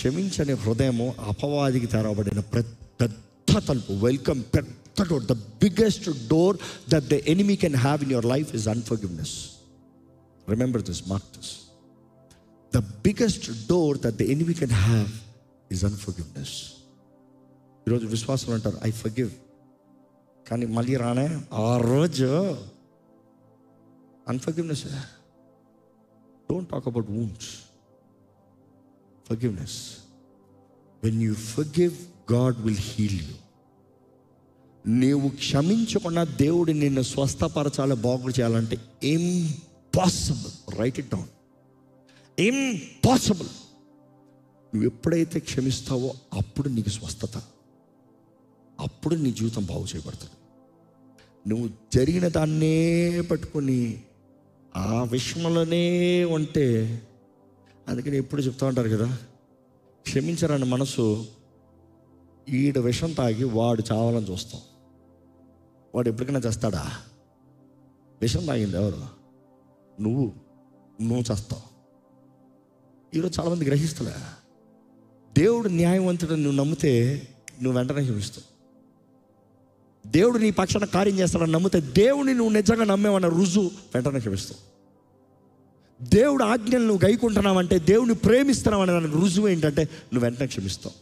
క్షమించని హృదయము అపవాదికి తెరవబడిన పెద్ద తలుపు. వెల్కమ్, పెద్ద door. The biggest door that the enemy can have in your life is unforgiveness. Remember this, mark this. The biggest door that the enemy can have is unforgiveness. ఈరోజు విశ్వాసం అంటారు I forgive, కానీ మళ్ళీ రానే ఆ రోజు unforgiveness. Don't talk about wounds. Forgiveness. When you forgive, God will heal you. నీవు క్షమించకుండా దేవుడు నిన్ను స్వస్థపరచాలి, బాగు చేయాలంటే impossible. Right it down. Impossible. నువ్వు ఎప్పుడైతే క్షమిస్తావో అప్పుడు నీకు స్వస్థత, అప్పుడు నీ జీవితం బాగు చేయబడుతుంది. నువ్వు జరిగిన దాన్నే పట్టుకొని ఆ విషయంలోనే ఉంటే, అందుకని ఎప్పుడు చెప్తూ ఉంటారు కదా, క్షమించరని మనసు ఈడ విషం తాగి వాడు చావాలని చూస్తాం. వాడు ఎప్పటికైనా చేస్తాడా? విషం తాగింది ఎవరు? నువ్వు చేస్తావు. ఈరోజు చాలామంది గ్రహిస్తలే. దేవుడు న్యాయవంతుడు నువ్వు నమ్మితే నువ్వు వెంటనే క్షమిస్తావు. దేవుడు నీ పక్షాన కార్యం చేస్తాడని నమ్మితే, దేవుడిని నువ్వు నిజంగా నమ్మేవన్న రుజువు వెంటనే క్షమిస్తావు. దేవుడు ఆజ్ఞలు నువ్వు గైకుంటున్నావంటే, దేవుడిని ప్రేమిస్తున్నావు అనే దానికి రుజువు ఏంటంటే నువ్వు వెంటనే క్షమిస్తావు.